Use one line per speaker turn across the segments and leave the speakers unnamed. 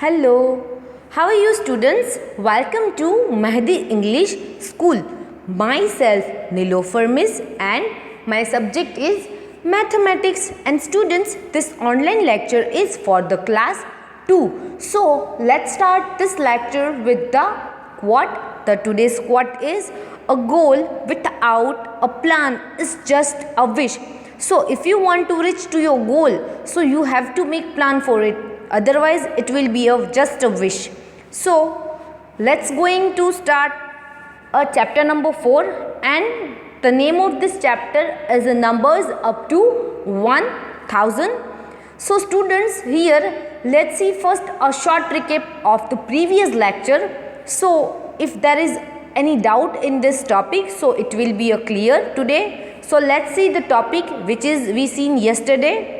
Hello, how are you students? Welcome to Mehdi English School. Myself Nilofer Miss and my subject is Mathematics, and students, this online lecture is for the class 2. So let's start this lecture with the quote. The today's quote is, a goal without a plan is just a wish. So if you want to reach to your goal, so you have to make plan for it. Otherwise it will be just a wish. So let's going to start chapter number 4, and the name of this chapter is numbers up to 1000. So students, here let's see first a short recap of the previous lecture. So if there is any doubt in this topic, so it will be clear today. So let's see the topic which is we seen yesterday.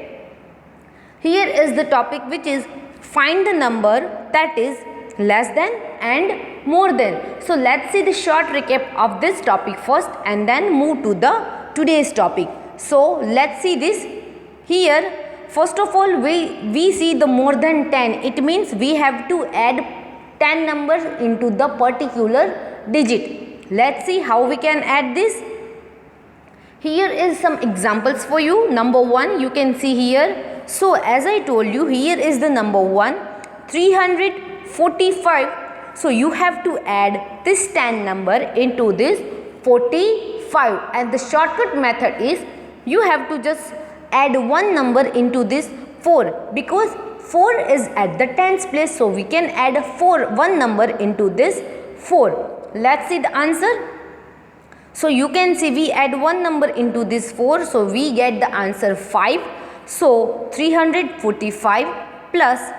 Here is the topic which is find the number that is less than and more than. So let's see the short recap of this topic first and then move to the today's topic. So let's see this. Here first of all we see the more than 10. It means we have to add 10 numbers into the particular digit. Let's see how we can add this. Here is some examples for you. Number 1 you can see here. So as I told you, here is the number 1, 345. So you have to add this 10 number into this 45, and the shortcut method is you have to just add one number into this 4, because 4 is at the tens place, so we can add one number into this 4. Let's see the answer. So you can see we add one number into this 4, so we get the answer 5. So 345 plus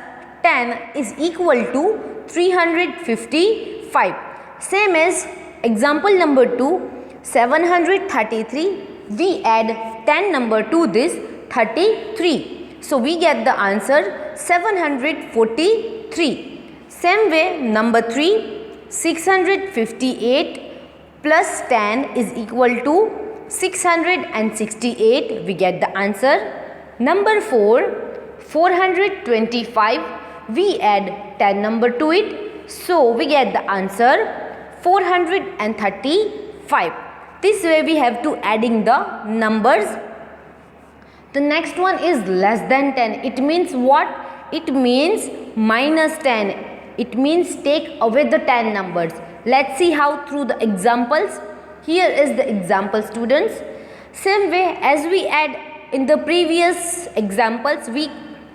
10 is equal to 355. Same as example number 2, 733. We add 10 number to this 33. So we get the answer 743. Same way number 3, 658 plus 10 is equal to 668. We get the answer. Number 4, 425. We add 10 number to it. So we get the answer 435. This way we have to adding the numbers. The next one is less than 10. It means what? It means minus 10. It means take away the 10 numbers. Let's see how through the examples. Here is the example, students. Same way as we add in the previous examples, we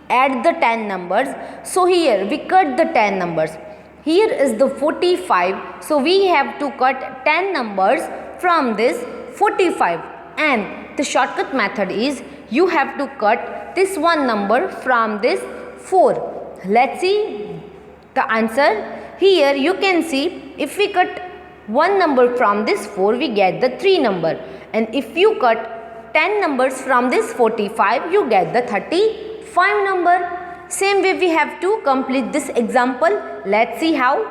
add the 10 numbers. So here we cut the 10 numbers. Here is the 45. So we have to cut 10 numbers from this 45, and the shortcut method is you have to cut this one number from this 4. Let's see the answer. Here you can see if we cut one number from this 4, we get the 3 number, and if you cut 10 numbers from this 45, you get the 35 number. Same way we have to complete this example. Let's see how.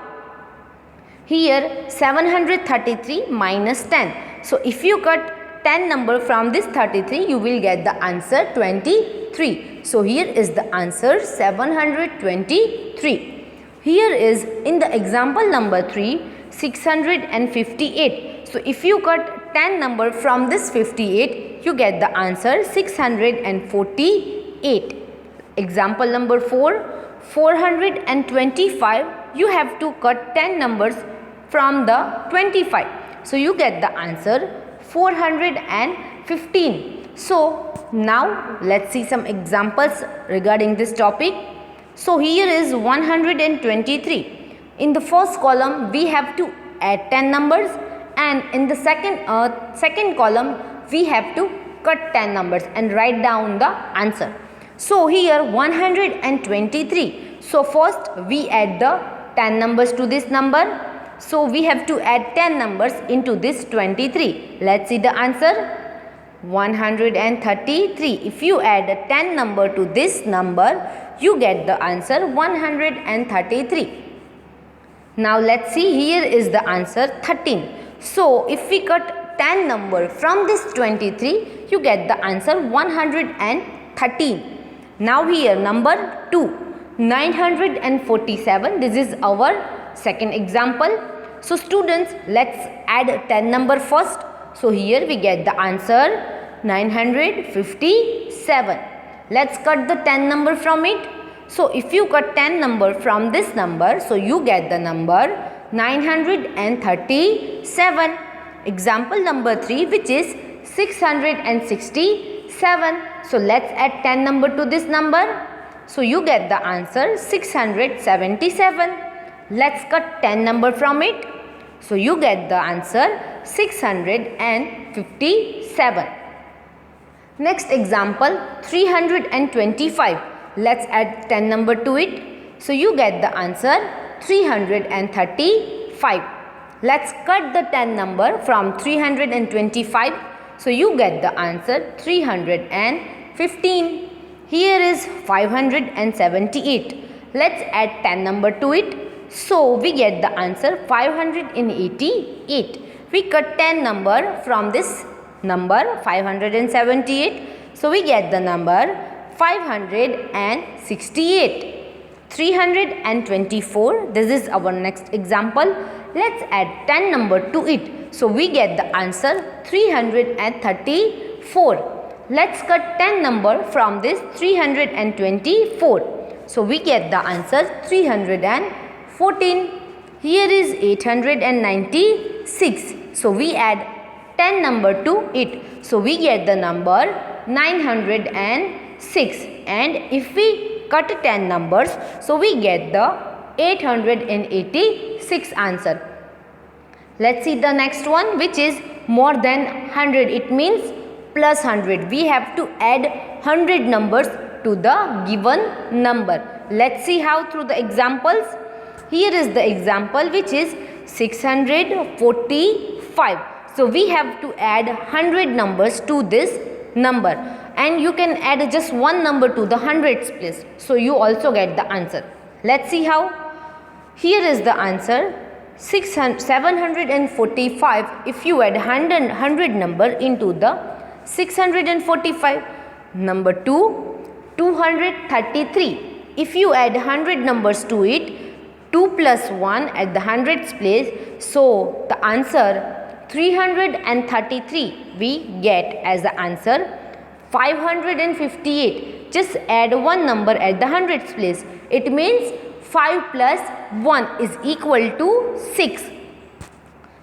Here 733 minus 10. So if you cut 10 number from this 33, you will get the answer 23. So here is the answer 723. Here is in the example number 3, 658. So if you cut 10 number from this 58, you get the answer 648. Example number 4, 425. You have to cut 10 numbers from the 25. So you get the answer 415. So now let's see some examples regarding this topic. So here is 123. In the first column we have to add 10 numbers, and in the second column we have to cut 10 numbers and write down the answer. So here 123. So first we add the 10 numbers to this number. So we have to add 10 numbers into this 23. Let's see the answer. 133. If you add a 10 number to this number, you get the answer 133. Now let's see, here is the answer 13. So if we cut 10 number from this 23, you get the answer 113. Now here number 2. 947. This is our second example. So students, let's add 10 number first. So here we get the answer 957. Let's cut the 10 number from it. So if you cut 10 number from this number, so you get the number 937. Example number 3, which is 667. So let's add 10 number to this number. So you get the answer 677. Let's cut 10 number from it. So you get the answer 657. Next example, 325. Let's add 10 number to it. So you get the answer 335. Let's cut the 10 number from 325. So you get the answer 315. Here is 578. Let's add 10 number to it. So we get the answer 588. We cut 10 number from this number 578. So we get the number 568. 324. This is our next example. Let's add 10 number to it. So we get the answer 334. Let's cut 10 number from this 324. So we get the answer 314. Here is 896. So we add 10 number to it. So we get the number 906. And if we cut 10 numbers, so we get the 886 answer. Let's see the next one, which is more than 100. It means plus 100. We have to add 100 numbers to the given number. Let's see how through the examples. Here is the example, which is 645. So we have to add 100 numbers to this number, and you can add just one number to the hundreds place. So you also get the answer. Let's see how. Here is the answer 745. If you add 100 number into the 645. Number 2, 233. If you add 100 numbers to it, 2 plus 1 at the hundreds place. So the answer 333 we get as the answer. 558. Just add one number at the hundreds place. It means 5 plus 1 is equal to 6.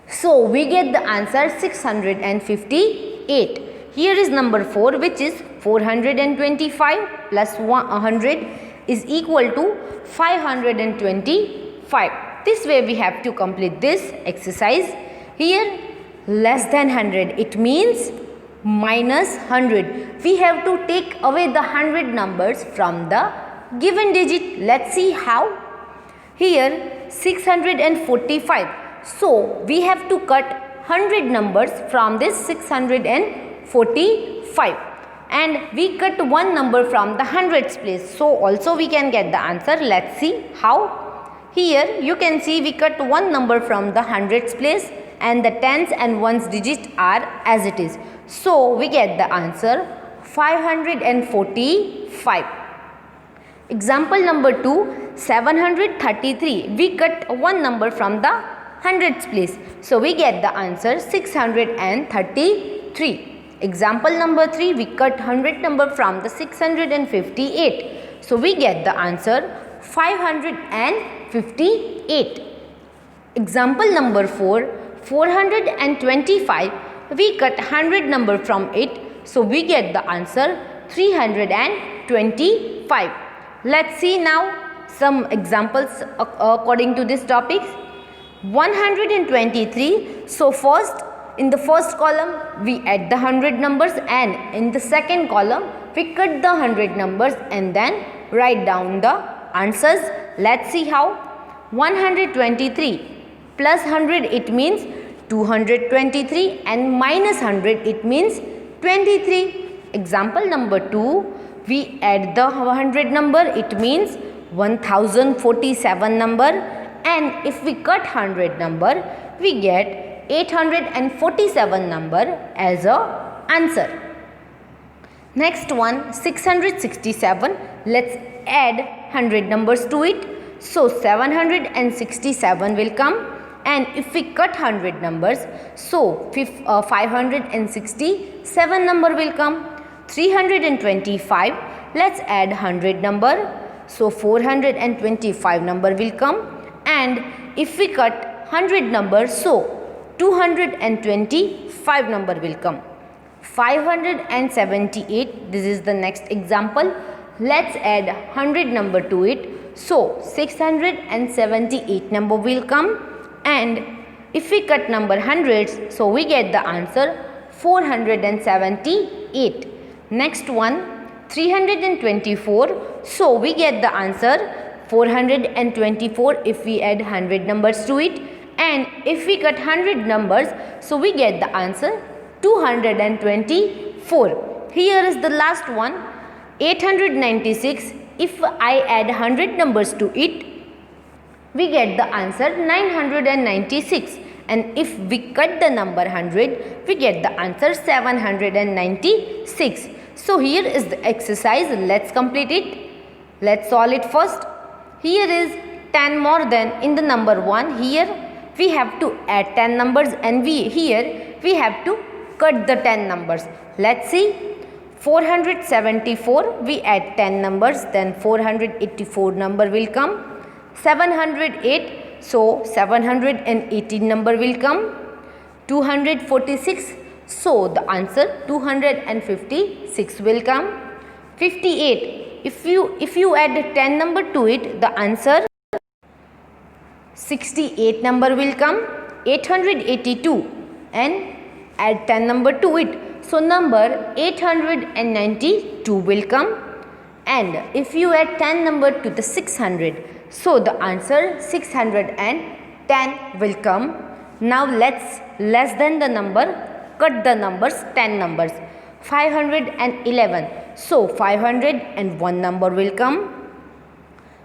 So we get the answer 658. Here is number 4, which is 425 plus 100 is equal to 525. This way we have to complete this exercise. Here less than 100, it means minus 100. We have to take away the 100 numbers from the given digit. Let's see how. Here 645. So we have to cut 100 numbers from this 645. And we cut one number from the hundreds place. So also we can get the answer. Let's see how. Here you can see we cut one number from the hundreds place, and the tens and ones digit are as it is. So we get the answer 545. Example number 2, 733. We cut one number from the hundreds place. So we get the answer 633. Example number 3, we cut 100 number from the 658. So we get the answer 558. Example number 4, 425. We cut 100 number from it. So we get the answer 325. Let's see now some examples according to this topic. 123. So first, in the first column we add the 100 numbers, and in the second column we cut the 100 numbers and then write down the answers. Let's see how. 123 plus 100 it means 223, and minus 100 it means 23. Example number 2, we add the 100 number, it means 1047 number, and if we cut 100 number we get 847 number as a answer. Next one, 667. let's add 100 numbers to it. So 767 will come, and if we cut 100 numbers, so 567 number will come. 325, let's add 100 number, so 425 number will come, and if we cut 100 numbers, so 225 number will come. 578, this is the next example, let's add 100 number to it, so 678 number will come, and if we cut number hundreds, so we get the answer 478. Next one, 324, so we get the answer 424 if we add 100 numbers to it, and if we cut 100 numbers, so we get the answer 224. Here is the last one, 896, if I add 100 numbers to it, we get the answer 996, and if we cut the number 100, we get the answer 796. So here is the exercise, let's complete it. Let's solve it first. Here is 10 more than in the number 1. Here we have to add 10 numbers, and here we have to cut the 10 numbers. Let's see. 474, we add 10 numbers, then 484 number will come. 708, so 718 number will come. 246, so the answer 256 will come. 58, if you add 10 number to it, the answer 68 number will come. 882, and add 10 number to it, so number 892 will come, and if you add 10 number to the 600, so the answer 610 will come. Now let's less than the number, cut the numbers, 10 numbers. 511, so 501 number will come.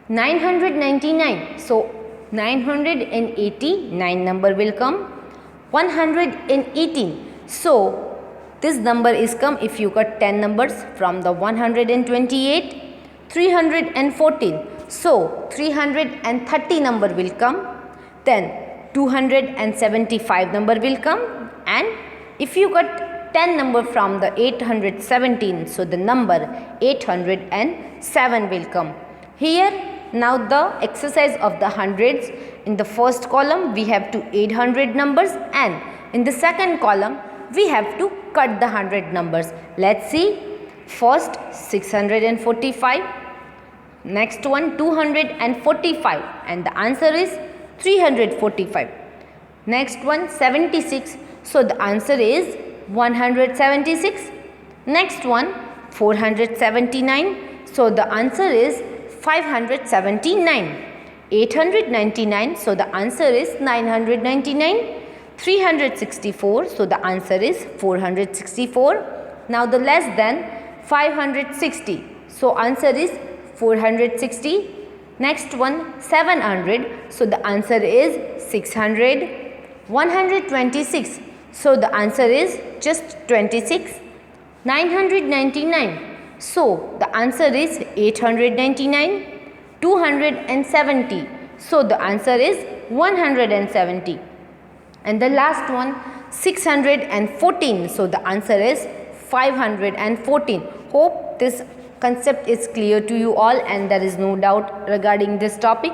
999, so 989 number will come. 118, so this number is come if you cut 10 numbers from the 128. 314, so 330 number will come. Then 275 number will come, and if you cut 10 number from the 817, so the number 807 will come. Here now the exercise of the hundreds. In the first column we have to add 100 numbers, and in the second column we have to cut the 100 numbers. Let's see. First 645, next one 245, and the answer is 345. Next one 76, so the answer is 176. Next one 479, so the answer is 579. 899, so the answer is 999. 364, so the answer is 464. Now the less than 560, so answer is 460. Next one 700, so the answer is 600. 126, so the answer is just 26. 999, so the answer is 899. 270, so the answer is 170. And the last one 614, so the answer is 514. Hope this concept is clear to you all and there is no doubt regarding this topic.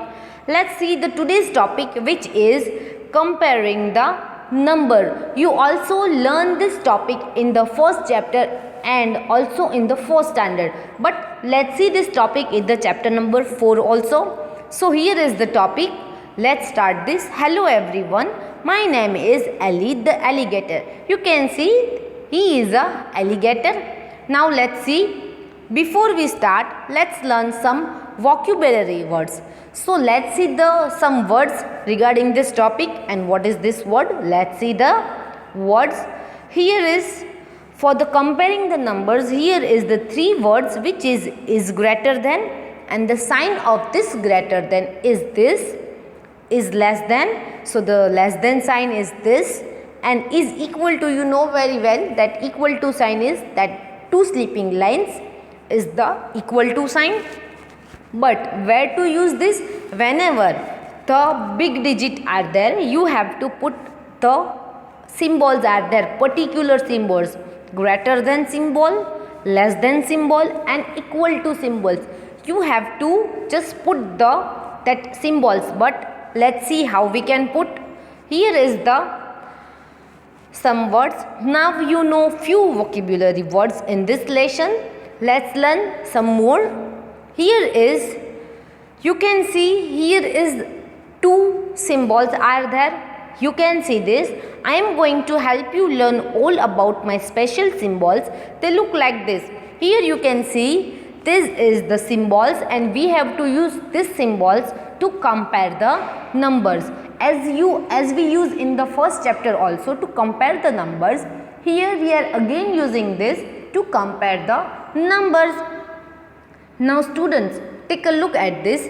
Let's see the today's topic, which is comparing the number. You also learn this topic in the first chapter and also in the first standard, but let's see this topic in the chapter number 4 also. So here is the topic. Let's start this. Hello everyone, my name is Ali the alligator. You can see he is a alligator. Now let's see. Before we start, let's learn some vocabulary words. So let's see some words regarding this topic. And what is this word? Let's see the words. Here is for the comparing the numbers. Here is the 3 words, which is greater than, and the sign of this greater than is this, is less than. So the less than sign is this, and is equal to, you know very well that equal to sign is that 2 sleeping lines. is the equal to sign. But where to use this? Whenever the big digit are there, you have to put the symbols are there, particular symbols, greater than symbol, less than symbol and equal to symbols. You have to just put that symbols, but let's see how we can put. Here is the some words. Now you know few vocabulary words in this lesson. Let's learn some more. Here is, you can see here is two symbols are there. You can see this. I am going to help you learn all about my special symbols. They look like this. Here you can see this is the symbols and we have to use these symbols to compare the numbers. As we use in the first chapter also to compare the numbers, here we are again using this to compare the numbers. Now students, take a look at this.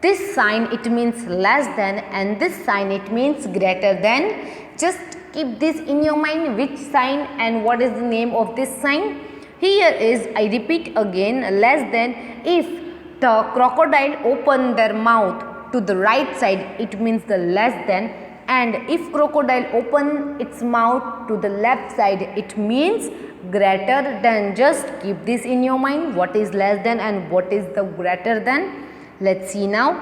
This sign it means less than and this sign it means greater than. Just keep this in your mind, which sign and what is the name of this sign. Here is, I repeat again, less than. If the crocodile open their mouth to the right side, it means the less than, and if crocodile open its mouth to the left side, it means greater than. Just keep this in your mind, what is less than and what is the greater than. Let's see now.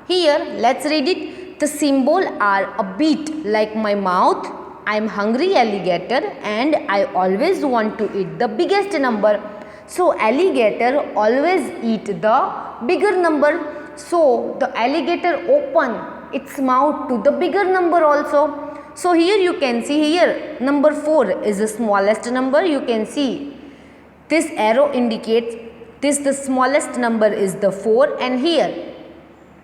Here let's read it. The symbol are a bit like my mouth. I am hungry alligator and I always want to eat the biggest number. So alligator always eat the bigger number. So the alligator open its mouth to the bigger number also. So here you can see, here number 4 is the smallest number. You can see this arrow indicates this, the smallest number is the 4, and here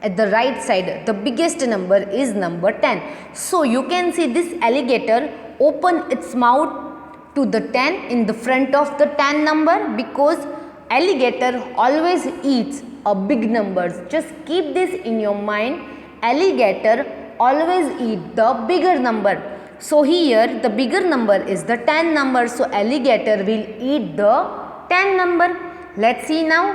at the right side the biggest number is number 10. So you can see this alligator open its mouth to the 10 in the front of the 10 number, because alligator always eats a big numbers. Just keep this in your mind, alligator always eat the bigger number. So here the bigger number is the 10 number, so alligator will eat the 10 number. Let's see now.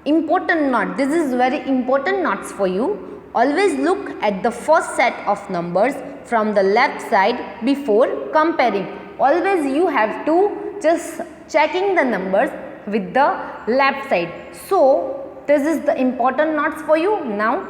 Important note. This is very important notes for you. Always look at the first set of numbers from the left side before comparing. Always you have to just checking the numbers with the left side. So this is the important notes for you. Now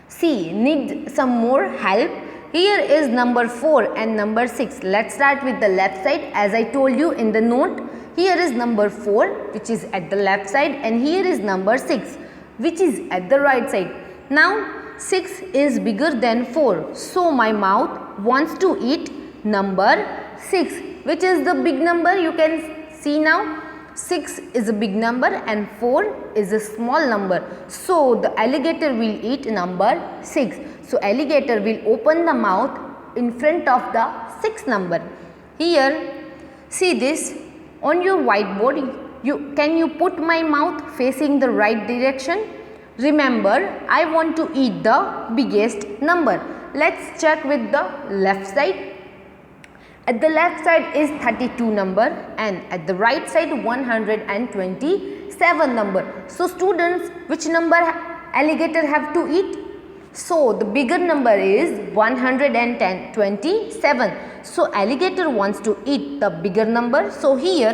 see, need some more help. Here is number 4 and number 6. Let's start with the left side. As I told you in the note, here is number 4 which is at the left side, and here is number 6 which is at the right side. Now 6 is bigger than 4. So my mouth wants to eat number 6, which is the big number. You can see now 6 is a big number and 4 is a small number. So the alligator will eat number 6. So alligator will open the mouth in front of the 6th number. Here see this on your whiteboard. Can you put my mouth facing the right direction? Remember, I want to eat the biggest number. Let's check with the left side. At the left side is 32 number and at the right side 127 number. So students, which number alligator have to eat? So the bigger number is 127. So alligator wants to eat the bigger number. So here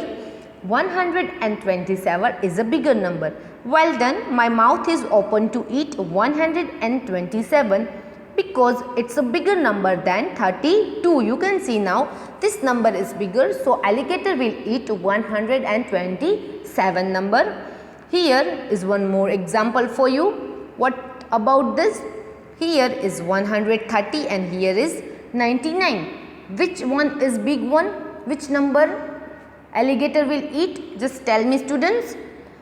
127 is a bigger number. Well done, my mouth is open to eat 127 because it's a bigger number than 32. You can see now this number is bigger, so alligator will eat 127 number. Here is one more example for you. What about this? Here is 130 and here is 99. Which one is big one? Which number alligator will eat? Just tell me students.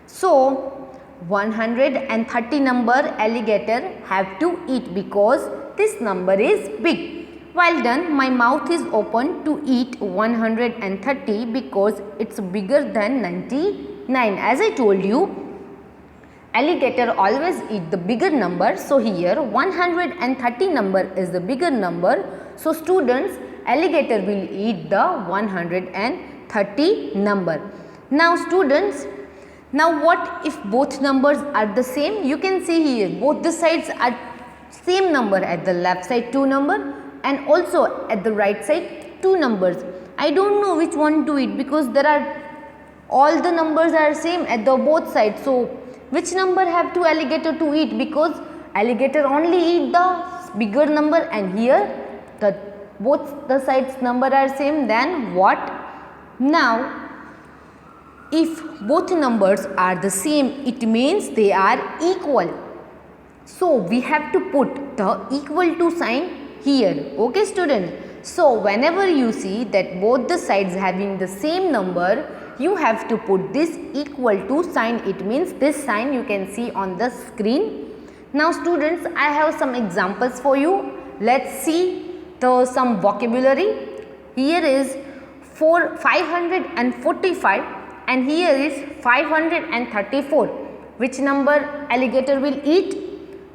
So 130 number alligator have to eat because this number is big. Well done, my mouth is open to eat 130 because it's bigger than 99. As I told you, alligator always eat the bigger number. So here 130 number is the bigger number. So students, alligator will eat the 130 number. Now students, Now what if both numbers are the same? You can see here both the sides are same number, at the left side 2 number and also at the right side 2 numbers. I don't know which one to eat because there are all the numbers are same at the both sides. So which number have to alligator to eat, because alligator only eat the bigger number and here the both the sides number are same, then what? Now if both numbers are the same, it means they are equal. So we have to put the equal to sign here. Okay student. So whenever you see that both the sides having the same number, you have to put this equal to sign. It means this sign you can see on the screen. Now students, I have some examples for you. Let's see some vocabulary. Here is 545 and here is 534. Which number alligator will eat?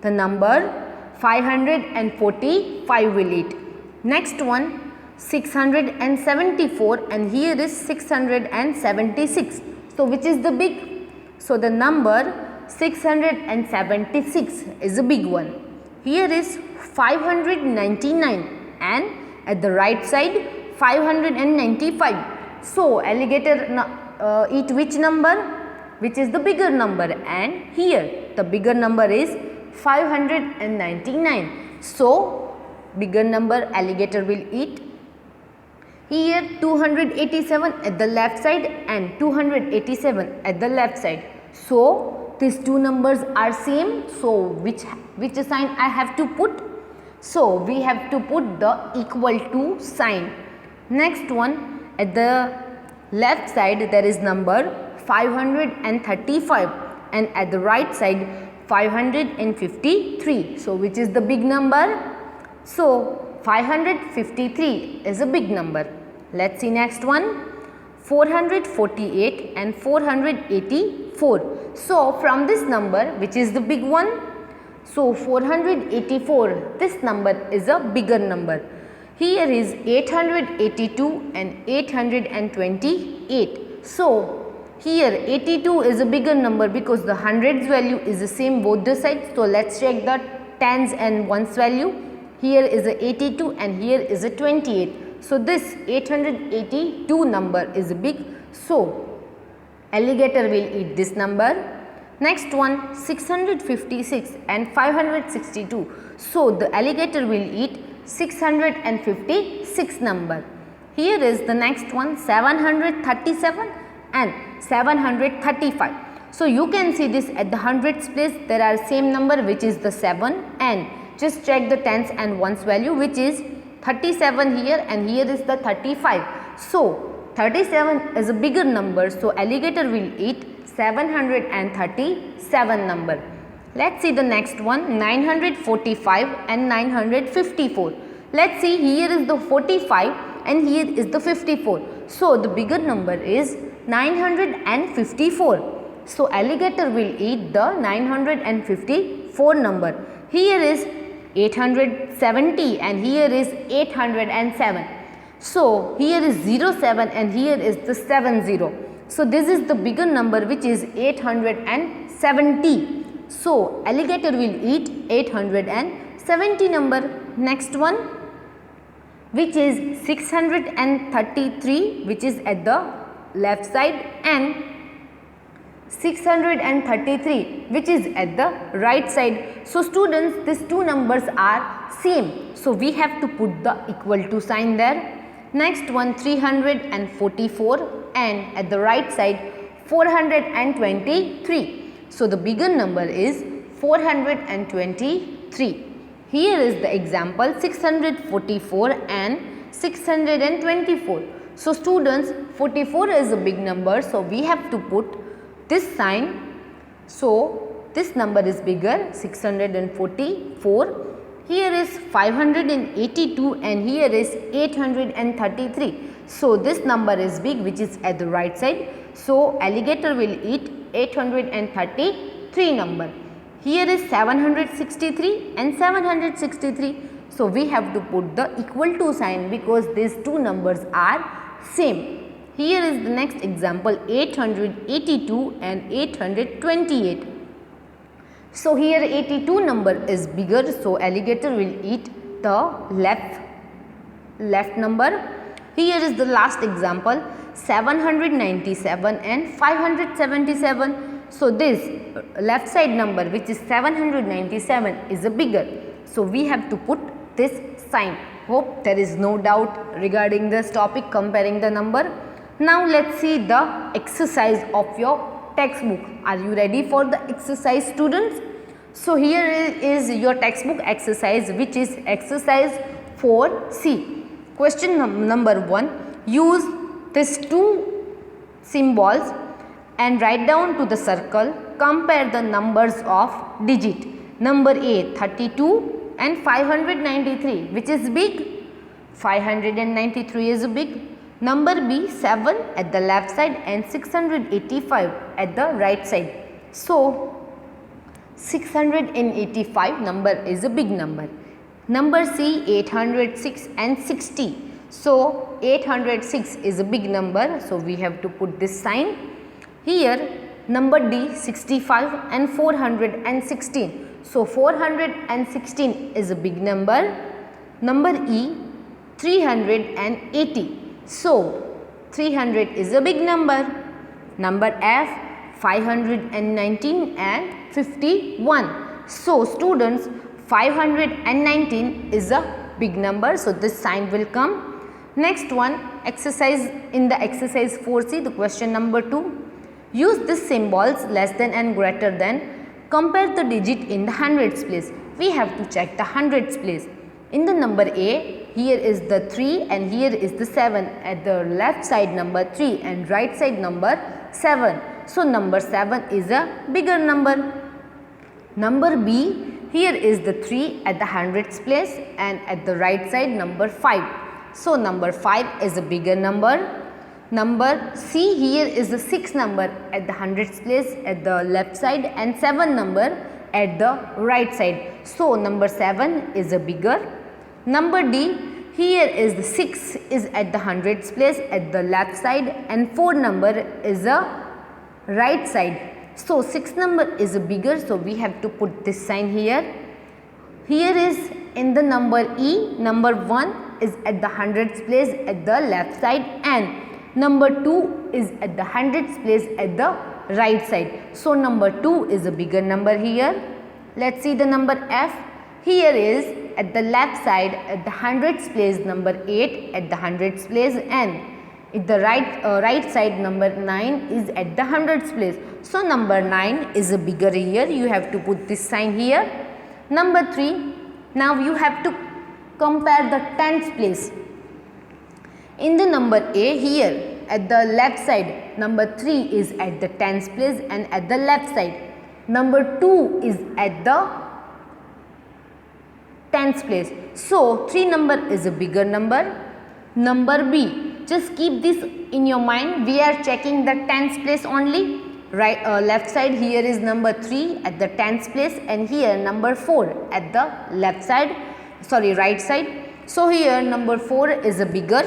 The number 545 will eat. Next one 674 and here is 676. So which is the big? So the number 676 is a big one. Here is 599 and at the right side 595. So alligator eat which number? Which is the bigger number? And here the bigger number is 599. So bigger number alligator will eat. Here 287 at the left side and 287 at the left side. So these two numbers are same. So which sign I have to put? So we have to put the equal to sign. Next one, at the left side there is number 535 and at the right side 553. So which is the big number? So 553 is a big number. Let's see next one, 448 and 484. So from this number, which is the big one? So 484, this number is a bigger number. Here is 882 and 828. So here 82 is a bigger number because the hundreds value is the same both the sides. So let's check the tens and ones value. Here is a 82 and here is a 28. So this 882 number is big. So alligator will eat this number. Next one 656 and 562. So the alligator will eat 656 number. Here is the next one 737 and 735. So you can see this at the hundreds place there are same number which is the 7, and just check the tens and ones value which is 37 here and here is the 35. So 37 is a bigger number, so alligator will eat 737 number. Let's see the next one 945 and 954. Let's see, here is the 45 and here is the 54. So the bigger number is 954. So alligator will eat the 954 number. Here is 870 and here is 807. So here is 07 and here is the 70. So this is the bigger number which is 870. So alligator will eat 870 number. Next one which is 633 which is at the left side and 633 which is at the right side. So students, these two numbers are same. So we have to put the equal to sign there. Next one 344 and at the right side 423. So the bigger number is 423. Here is the example 644 and 624. So students, 44 is a big number, so we have to put this sign. So this number is bigger 644. Here is 582 and here is 833. So this number is big which is at the right side. So alligator will eat 833 number. Here is 763 and 763. So we have to put the equal to sign because these two numbers are same. Here is the next example, 882 and 828. So here 82 number is bigger, so alligator will eat the left number. Here is the last example, 797 and 577. So this left side number, which is 797, is a bigger. So we have to put this sign. Hope there is no doubt regarding this topic, comparing the number. Now let's see the exercise of your textbook. Are you ready for the exercise, students? So here is your textbook exercise, which is exercise 4C. Question number 1. Use these two symbols and write down to the circle. Compare the numbers of digit. Number A, 32 and 593, which is big. 593 is big. Number B, 7 at the left side and 685 at the right side. So 685 number is a big number. Number C, 806 and 60. So 806 is a big number, so we have to put this sign. Here number D, 65 and 416. So 416 is a big number. Number E, 380. So 300 is a big number. Number F, 519 and 51. So students, 519 is a big number, so this sign will come. Next one, exercise in the exercise 4C, the question number 2. Use these symbols less than and greater than. Compare the digit in the hundreds place. We have to check the hundreds place. In the number A, here is the 3 and here is the 7. At the left side number 3 and right side number 7. So number 7 is a bigger number. Number B, here is the 3 at the hundreds place and at the right side number 5. So number 5 is a bigger number. Number C, here is the 6 number at the hundreds place at the left side and 7 number at the right side. So number 7 is a bigger. Number D, here is the 6 is at the hundreds place at the left side and 4 number is a right side. So 6 number is a bigger, so we have to put this sign here. Here is in the number E, number 1 is at the hundreds place at the left side and number 2 is at the hundreds place at the right side. So number 2 is a bigger number here. Let's see the number F. Here is at the left side at the hundreds place number 8 at the hundreds place and at the right side number 9 is at the hundreds place. So number 9 is a bigger here. You have to put this sign here. Number 3. Now you have to compare the tens place. In the number A, here at the left side number 3 is at the tens place and at the left side number 2 is at the tens place. So 3 number is a bigger number. Number B, just keep this in your mind, we are checking the tens place only. Right, left side here is number 3 at the tens place and here number 4 at the left side, right side. So here number 4 is a bigger.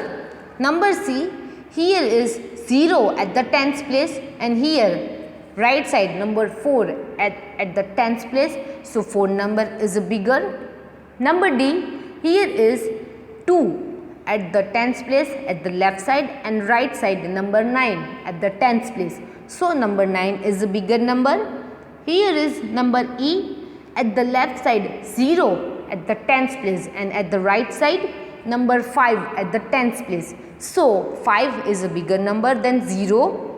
Number C, here is 0 at the tens place and here right side number 4 at the tens place. So 4 number is a bigger. Number D, here is 2 at the tens place at the left side and right side number 9 at the tens place. So number 9 is a bigger number. Here is number E, at the left side 0 at the tens place and at the right side number 5 at the tens place. So 5 is a bigger number than 0.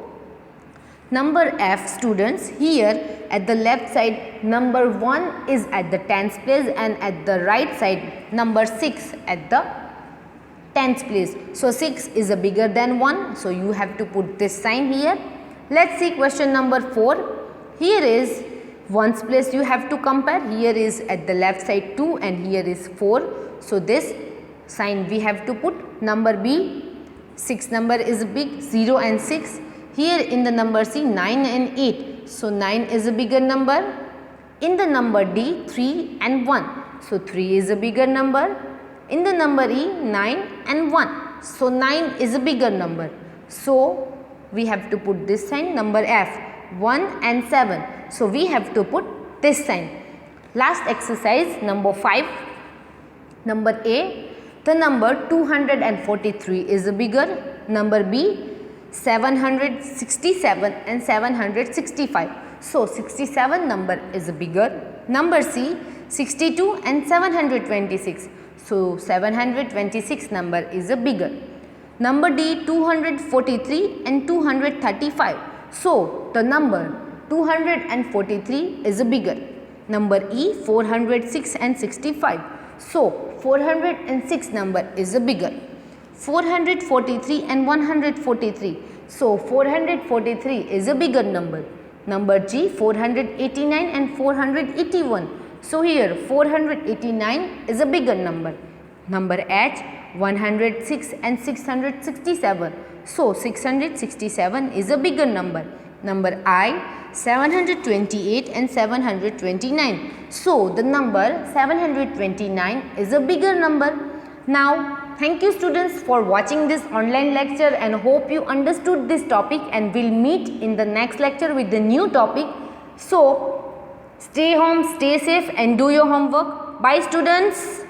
Number F, students, here at the left side number 1 is at the tens place and at the right side number 6 at the tens place. So 6 is a bigger than 1. So you have to put this sign here. Let's see question number 4. Here is ones place you have to compare. Here is at the left side 2 and here is 4. So this sign we have to put. Number B, 6 number is big, 0 and 6. Here in the number C, 9 and 8. So 9 is a bigger number. In the number D, 3 and 1. So 3 is a bigger number. In the number E, 9 and 1. So 9 is a bigger number. So we have to put this sign, number F, 1 and 7. So we have to put this sign. Last exercise, number 5. Number A, the number 243 is bigger. Number B, 767 and 765. So 67 number is bigger. Number C, 62 and 726. So 726 number is bigger. Number D, 243 and 235. So the number 243 is bigger. Number E, 406 and 65. So 406 number is bigger. 443 and 143. So 443 is a bigger number. Number G, 489 and 481. So here 489 is a bigger number. Number H, 106 and 667. So 667 is a bigger number. Number I, 728 and 729. So the number 729 is a bigger number. Now, thank you students for watching this online lecture and hope you understood this topic, and we'll meet in the next lecture with the new topic. So, stay home, stay safe and do your homework. Bye students.